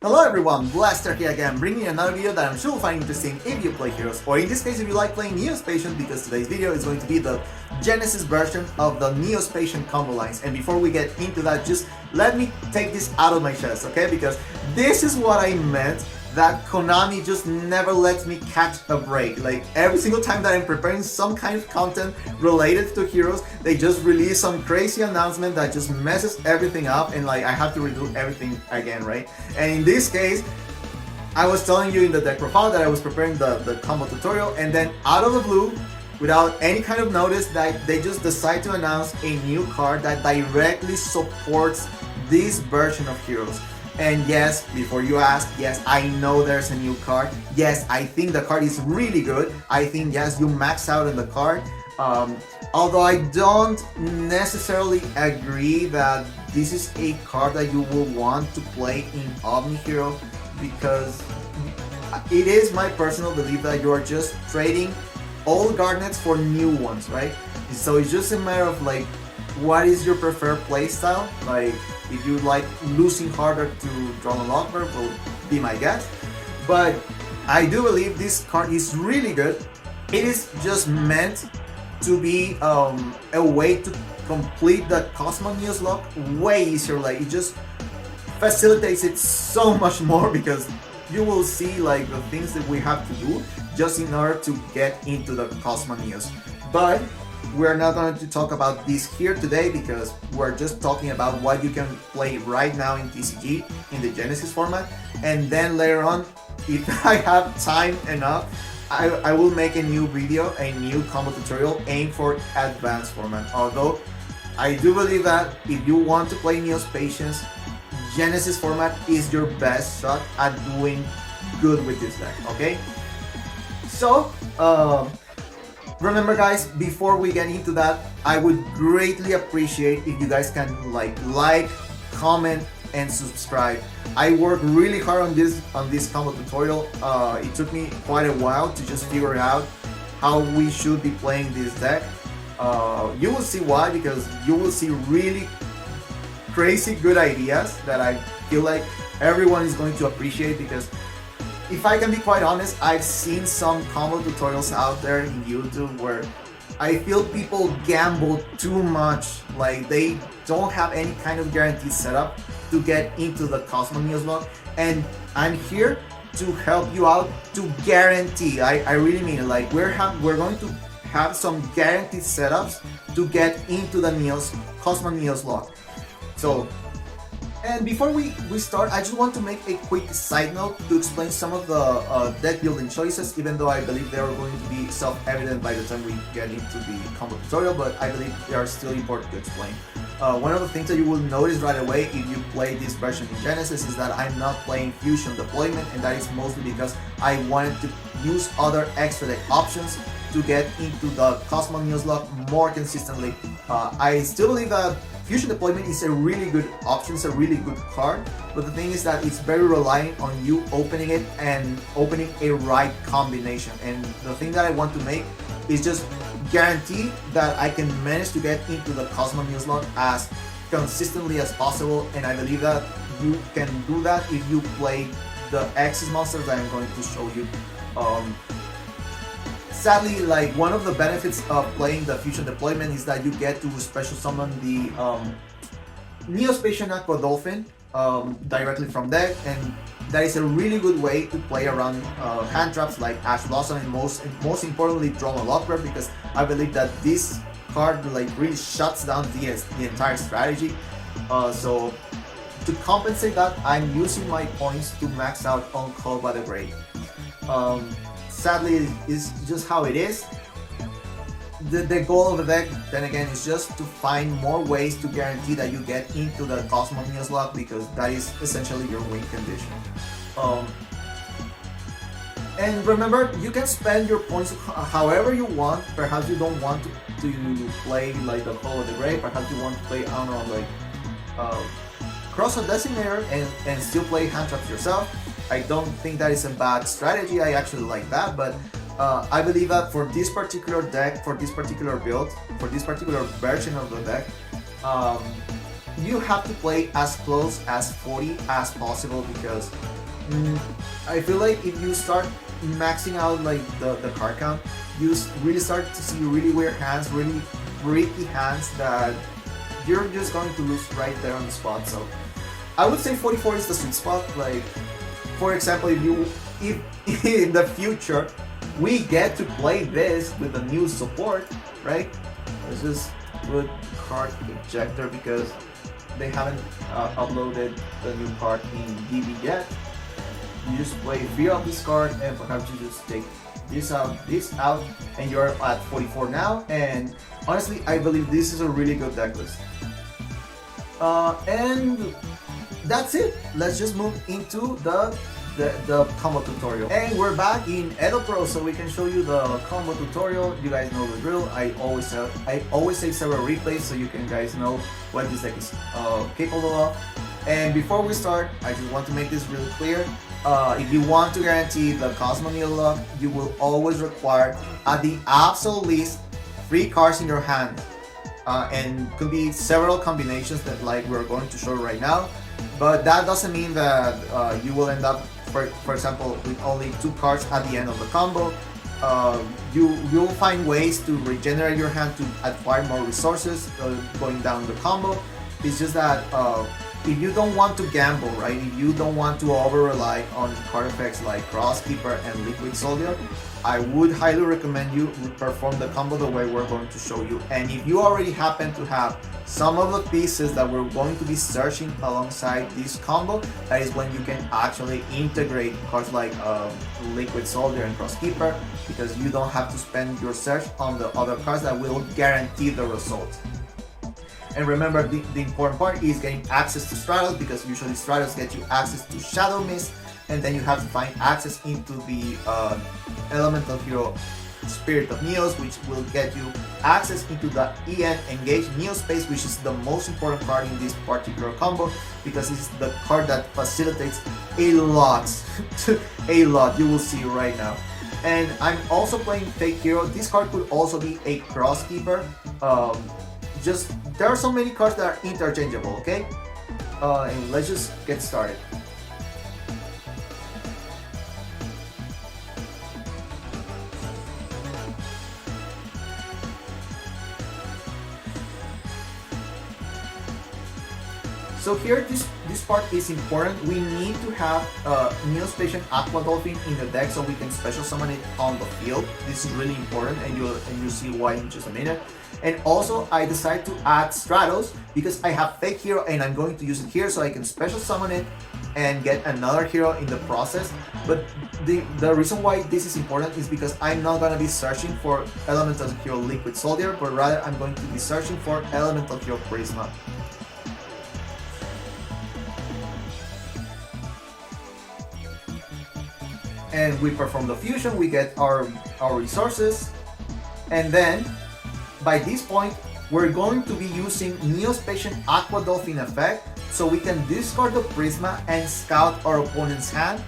Hello everyone, Blaster here again, bringing you another video that I'm sure will find interesting if you play Heroes, or in this case if you like playing Neo-Spacian, because today's video is going to be the Genesis version of the Neo-Spacian Combo Lines. And before we get into that, just let me take this out of my chest, okay? Because this is what I meant, that Konami just never lets me catch a break. Like every single time that I'm preparing some kind of content related to Heroes, they just release some crazy announcement that just messes everything up, and like I have to redo everything again, right? And in this case, I was telling you in the deck profile that I was preparing the combo tutorial, and then out of the blue, without any kind of notice, that they just decide to announce a new card that directly supports this version of Heroes. And yes, before you ask, yes, I know there's a new card. Yes, I think the card is really good. I think, yes, you max out on the card. Although I don't necessarily agree that this is a card that you will want to play in Omni Hero, because it is my personal belief that you are just trading old Garnets for new ones, right? So it's just a matter of like, what is your preferred playstyle? Like, if you like losing harder to draw a locker, will be my guess. But I do believe this card is really good. It is just meant to be a way to complete the Cosmo News lock way easier. Like it just facilitates it so much more, because you will see like the things that we have to do just in order to get into the Cosmo News. But we're not going to talk about this here today, because we're just talking about what you can play right now in TCG in the Genesis format. And then later on, if I have time enough, I will make a new video, a new combo tutorial aimed for advanced format. Although I do believe that if you want to play Neo-Spacians, Genesis format is your best shot at doing good with this deck, okay? So, remember guys, before we get into that, I would greatly appreciate if you guys can like, comment, and subscribe. I worked really hard on this combo tutorial. It took me quite a while to just figure out how we should be playing this deck. You will see why, because you will see really crazy good ideas that I feel like everyone is going to appreciate. Because if I can be quite honest, I've seen some combo tutorials out there in YouTube where I feel people gamble too much. Like they don't have any kind of guaranteed setup to get into the Cosmo News lock, and I'm here to help you out, to guarantee. I really mean it. Like we're going to have some guaranteed setups to get into the Cosmo News lock. So, and before we start, I just want to make a quick side note to explain some of the deck building choices, even though I believe they are going to be self-evident by the time we get into the combo tutorial, but I believe they are still important to explain. One of the things that you will notice right away if you play this version in Genesis is that I'm not playing Fusion Deployment, and that is mostly because I wanted to use other extra deck options to get into the Cosmo News lock more consistently. I still believe that Fusion Deployment is a really good option, it's a really good card, but the thing is that it's very reliant on you opening it and opening a right combination. And the thing that I want to make is just guarantee that I can manage to get into the Cosmo News lock as consistently as possible, and I believe that you can do that if you play the Axis monsters that I'm going to show you. Sadly, like one of the benefits of playing the Fusion Deployment is that you get to special summon the Neo-Spacian Aqua Dolphin directly from deck, and that is a really good way to play around hand traps like Ash Blossom, and most importantly Drama Locker, because I believe that this card like really shuts down the entire strategy. So to compensate that, I'm using my points to max out on Call by the Great. Sadly, it's just how it is. The goal of the deck, then again, is just to find more ways to guarantee that you get into the Cosmo News lock, because that is essentially your win condition. And remember, you can spend your points however you want. Perhaps you don't want to play like the Call of the Grave. Perhaps you want to play, I don't know, like Cross a Designator and still play hand traps yourself. I don't think that is a bad strategy. I actually like that, but I believe that for this particular deck, for this particular build, for this particular version of the deck, you have to play as close as 40 as possible because I feel like if you start maxing out like the card count, you really start to see really weird hands, really freaky hands that you're just going to lose right there on the spot. So I would say 44 is the sweet spot. Like, for example, if in the future we get to play this with the new support, right? Let's just put card ejector because they haven't uploaded the new card in DB yet. You just play 3 of this card and perhaps you just take this out, and you're at 44 now. And honestly, I believe this is a really good deck list. And that's it. Let's just move into the combo tutorial. And we're back in Edo Pro, so we can show you the combo tutorial. You guys know the drill. I always say several replays so you can guys know what this deck is capable of. And before we start, I just want to make this really clear. If you want to guarantee the Cosmo Neo luck, you will always require at the absolute least 3 cards in your hand. And could be several combinations that like we're going to show right now. But that doesn't mean that you will end up, for example, with only 2 cards at the end of the combo. You'll find ways to regenerate your hand to acquire more resources going down the combo. It's just that if you don't want to gamble, right? If you don't want to over-rely on card effects like Crosskeeper and Liquid Soldier, I would highly recommend you perform the combo the way we're going to show you. And if you already happen to have some of the pieces that we're going to be searching alongside this combo, that is when you can actually integrate cards like Liquid Soldier and Crosskeeper, because you don't have to spend your search on the other cards that will guarantee the result. And remember, the important part is getting access to Stratos, because usually Stratos get you access to Shadow Mist, and then you have to find access into the Elemental Hero Spirit of Neos, which will get you access into the EN Engage Neo-Space, which is the most important card in this particular combo, because it's the card that facilitates a lot, a lot, you will see right now. And I'm also playing Fake Hero. This card could also be a Crosskeeper. There are so many cards that are interchangeable, okay? And let's just get started. So here, this part is important. We need to have Neo-Spacian Aqua Dolphin in the deck so we can special summon it on the field. This is really important, and you'll see why in just a minute. And also, I decided to add Stratos because I have Fake Hero and I'm going to use it here so I can special summon it and get another hero in the process. But the reason why this is important is because I'm not going to be searching for Elemental Hero Liquid Soldier, but rather I'm going to be searching for Elemental Hero Prisma. And we perform the fusion, we get our resources, and then by this point we're going to be using Neo-Spacian Aqua Dolphin effect, so we can discard the Prisma and scout our opponent's hand,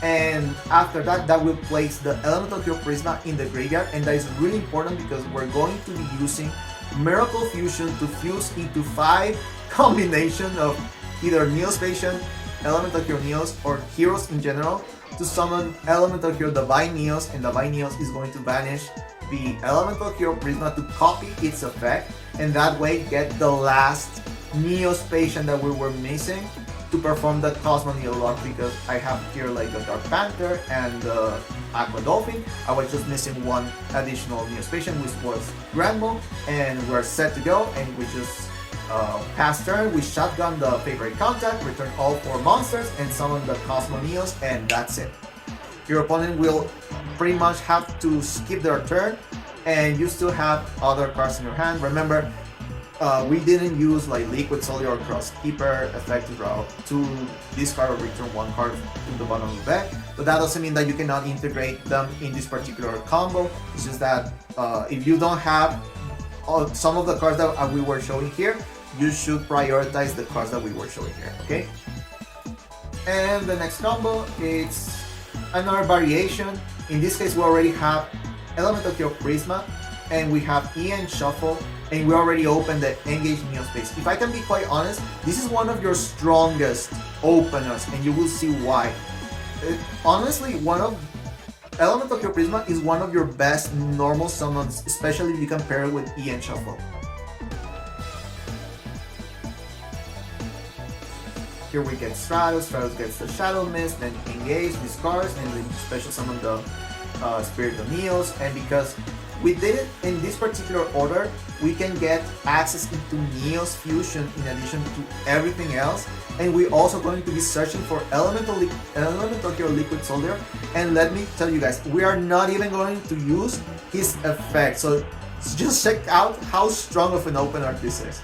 and after that will place the Elemental Hero Prisma in the graveyard. And that is really important because we're going to be using Miracle Fusion to fuse into 5 combination of either Neo-Spacian, Elemental Hero Neos, or heroes in general, to summon Elemental Hero Divine Neos, and Divine Neos is going to banish the Elemental Hero Prisma to copy its effect, and that way get the last Neo-Spacian that we were missing to perform the Cosmo Neo lock, because I have here like the Dark Panther and the Aqua Dolphin. I was just missing one additional Neo-Spacian, which was Granmo, and we're set to go. And we just pass turn, we shotgun the favorite contact, return all 4 monsters, and summon the Cosmo Neos, and that's it. Your opponent will pretty much have to skip their turn, and you still have other cards in your hand. Remember, we didn't use like Liquid Soldier or Crosskeeper effect to discard or return 1 card to the bottom of the deck, but that doesn't mean that you cannot integrate them in this particular combo. It's just that if you don't have some of the cards that we were showing here, you should prioritize the cards that we were showing here, okay? And the next combo, it's another variation. In this case, we already have Elemental Hero Prisma, and we have EN Shuffle, and we already opened the Engage Neo-Space. If I can be quite honest, this is one of your strongest openers, and you will see why. Honestly, Elemental Hero Prisma is one of your best normal summons, especially if you compare it with EN Shuffle. Here we get Stratos, Stratos gets the Shadow Mist, then Engage, discards, and then special summon the Spirit of Neos. And because we did it in this particular order, we can get access into Neos Fusion in addition to everything else. And we're also going to be searching for Elemental Hero Liquid Soldier. And let me tell you guys, we are not even going to use his effect. So just check out how strong of an opener this is.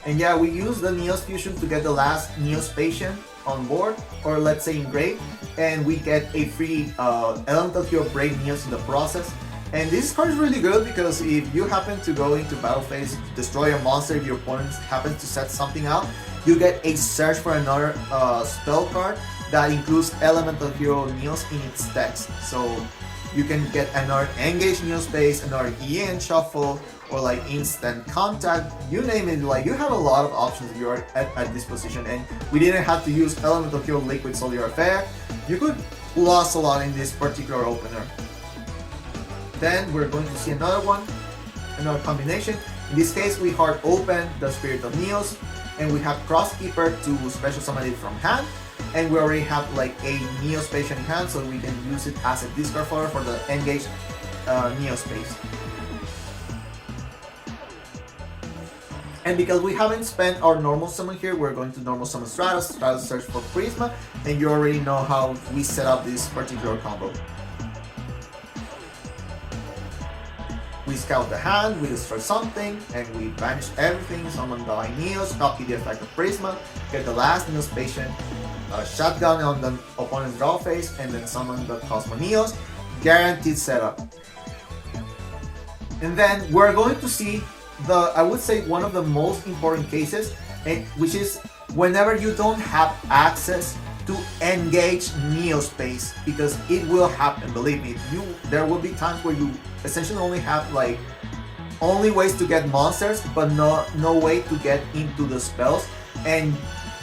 And yeah, we use the Neos Fusion to get the last Neo-Spacian on board, or let's say engraved, and we get a free Elemental Hero Brave Neos in the process. And this card is really good because if you happen to go into battle phase, destroy a monster, if your opponent happens to set something out, you get a search for another spell card that includes Elemental Hero Neos in its text. So you can get another Engage Neo-Space, another EN Shuffle, or like Instant Contact, you name it. Like, you have a lot of options if you're at this position, and we didn't have to use Elemental Hero Liquid Soldier effect. You could loss a lot in this particular opener. Then we're going to see another one, another combination. In this case, we hard open the Spirit of Neos, and we have Crosskeeper to special summon it from hand, and we already have like a Neo-Spacian in hand, so we can use it as a discard fodder for the Engage Neo-Space. And because we haven't spent our normal summon here, we're going to normal summon Stratos, Stratos search for Prisma, and you already know how we set up this particular combo. We scout the hand, we destroy something, and we banish everything, summon the Neos, copy the effect of Prisma, get the last Neo-Spacian, shotgun on the opponent's draw phase, and then summon the Cosmo Neos. Guaranteed setup. And then we're going to see I would say one of the most important cases, which is whenever you don't have access to Engage Neo-Space, because it will happen, believe me. There will be times where you essentially only have like only ways to get monsters, but no way to get into the spells, and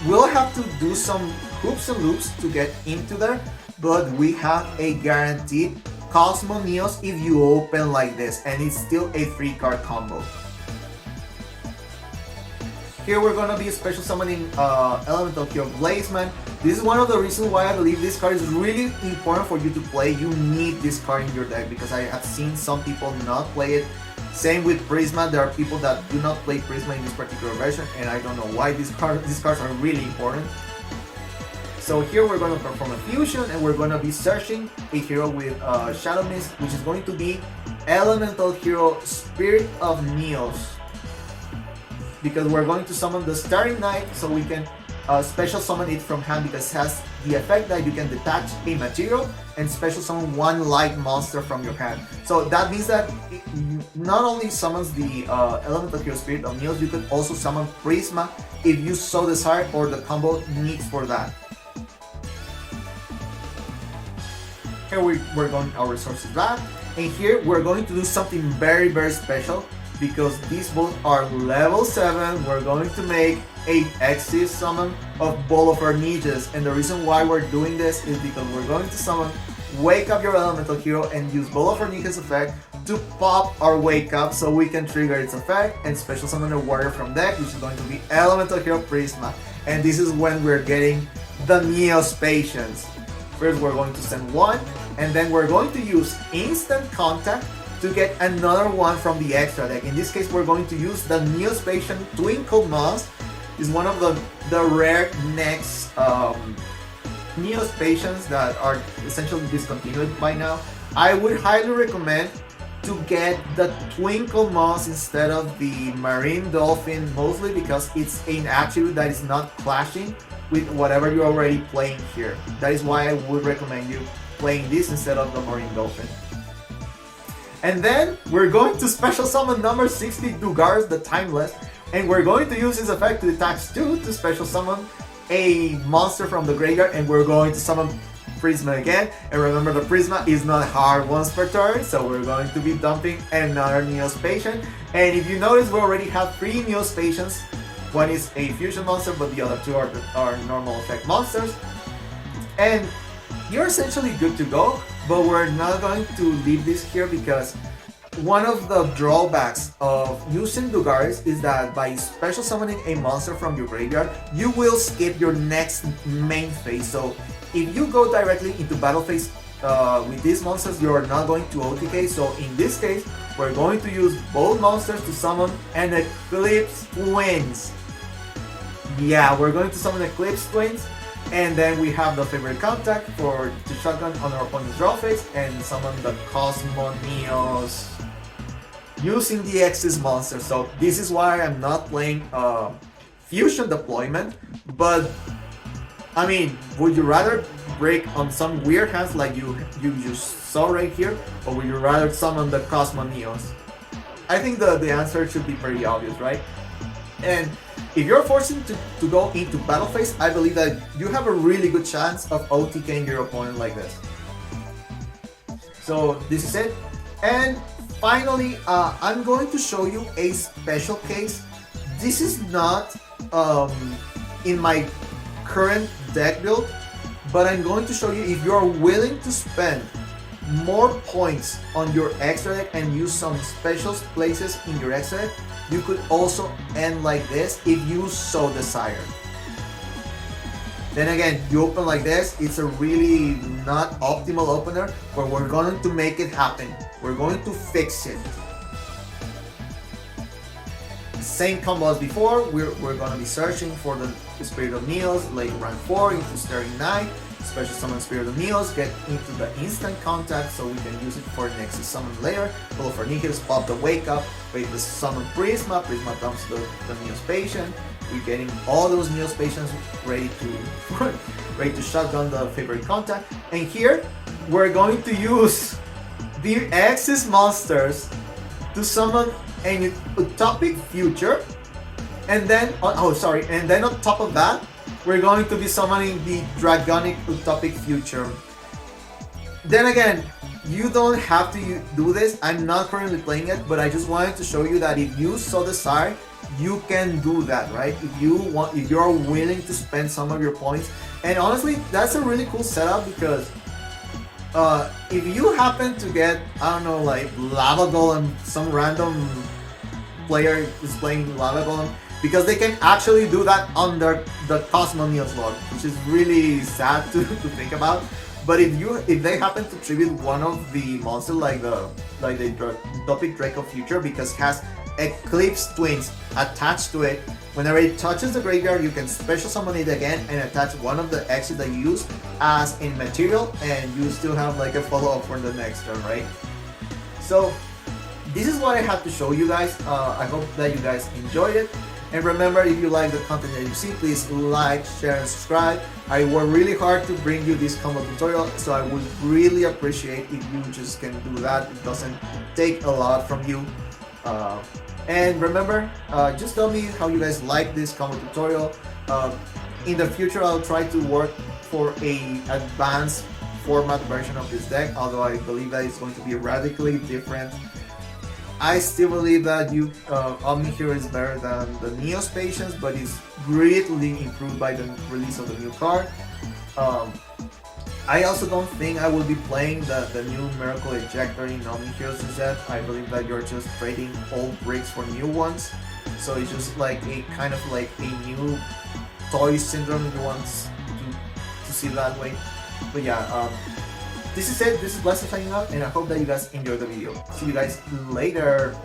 we'll have to do some hoops and loops to get into there. But we have a guaranteed Cosmo Neos if you open like this, and it's still a 3-card combo. Here we're gonna be special summoning Elemental Hero Blazeman. This is one of the reasons why I believe this card is really important for you to play. You need this card in your deck because I have seen some people not play it. Same with Prisma. There are people that do not play Prisma in this particular version, and I don't know why these cards are really important. So here we're going to perform a fusion, and we're going to be searching a hero with Shadow Mist, which is going to be Elemental Hero Spirit of Neos. Because we're going to summon the Starry Night, so we can special summon it from hand, because it has the effect that you can detach a material and special summon one light monster from your hand. So that means that it not only summons the Elemental Hero Spirit of Neos, you can also summon Prisma if you so desire, or the combo needs for that. Here we're going our resources back, and here we're going to do something very, very special. Because these both are level 7, we're going to make a Exis summon of Ball of Arnijas. And the reason why we're doing this is because we're going to summon Wake Up your Elemental Hero and use Ball of Arnijas effect to pop our Wake Up, so we can trigger its effect and special summon a warrior from deck, which is going to be Elemental Hero Prisma. And this is when we're getting the Neo-Spacians. First we're going to send one, and then we're going to use Instant Contact to get another one from the extra deck. In this case, we're going to use the Neo-Spacian Twinkle Moss. Is one of the rare next Neo-Spacians that are essentially discontinued by now. I would highly recommend to get the Twinkle Moss instead of the Marine Dolphin, mostly because it's an attribute that is not clashing with whatever you're already playing here. That is why I would recommend you playing this instead of the Marine Dolphin. And then we're going to special summon number 60 Dugars the Timeless, And we're going to use this effect to attach 2 to special summon a monster from the graveyard, and we're going to summon Prisma again. And remember, the Prisma is not hard once per turn, so we're going to be dumping another Neo-Spacian. And if you notice, we already have 3 Neo-Spacians. One is a fusion monster, but the other 2 are normal effect monsters. And you're essentially good to go, but we're not going to leave this here because one of the drawbacks of using Lugaris is that by special summoning a monster from your graveyard, you will skip your next main phase. So if you go directly into battle phase with these monsters, you're not going to OTK. So in this case, we're going to use both monsters to summon an Eclipse Twins. Yeah, we're going to summon Eclipse Twins, and then we have the favorite contact to shotgun on our opponent's draw phase and summon the Cosmo Neos using the X's monster. So this is why I'm not playing fusion deployment, but I mean, would you rather break on some weird hands like you saw right here, or would you rather summon the Cosmo Neos? I think the answer should be pretty obvious, right? And if you're forcing to go into battle phase, I believe that you have a really good chance of OTKing your opponent like this. So this is it. And finally, I'm going to show you a special case. This is not in my current deck build, but I'm going to show you if you're willing to spend more points on your extra deck and use some special places in your extra deck, you could also end like this if you so desire. Then again, you open like this, it's a really not optimal opener, but we're going to make it happen. We're going to fix it. Same combo as before, we're going to be searching for the Spirit of Neos, late rank 4 into Staring Knight, special summon Spirit of Neos, get into the instant contact so we can use it for Nexus summon later, pull for Nihilus, pop the wake up, wait the summon Prisma dumps the Neo-Spacian, we're getting all those Neo-Spacians ready to shotgun the favorite contact, and here we're going to use the X's monsters to summon an Utopic Future, and then and then on top of that, we're going to be summoning the Dragonic Utopic Future. Then again, you don't have to do this. I'm not currently playing it, but I just wanted to show you that if you so desire, you can do that, right? If you're willing to spend some of your points. And honestly, that's a really cool setup because if you happen to get, I don't know, like Lava Golem, some random player is playing Lava Golem, because they can actually do that under the Cosmo Neos log, which is really sad to think about. But if they happen to tribute one of the monsters like the Utopic Draco Future, because it has Eclipse Twins attached to it, whenever it touches the graveyard, you can special summon it again and attach one of the X's that you use as in material, and you still have like a follow-up for the next turn, right? So this is what I have to show you guys. I hope that you guys enjoyed it. And remember, if you like the content that you see, please like, share, and subscribe. I work really hard to bring you this combo tutorial, so I would really appreciate if you just can do that. It doesn't take a lot from you. And remember, just tell me how you guys like this combo tutorial. In the future, I'll try to work for a advanced format version of this deck, although I believe that it's going to be radically different. I still believe that Omni Hero is better than the Neo-Spacians, but it's greatly improved by the release of the new card. I also don't think I will be playing the new Miracle Ejector in Omni Heroes set. I believe that you're just trading old bricks for new ones. So it's just like a kind of like a new toy syndrome if you want to see it that way. But yeah, this is it. This is Blazeman signing out, and I hope that you guys enjoyed the video. See you guys later.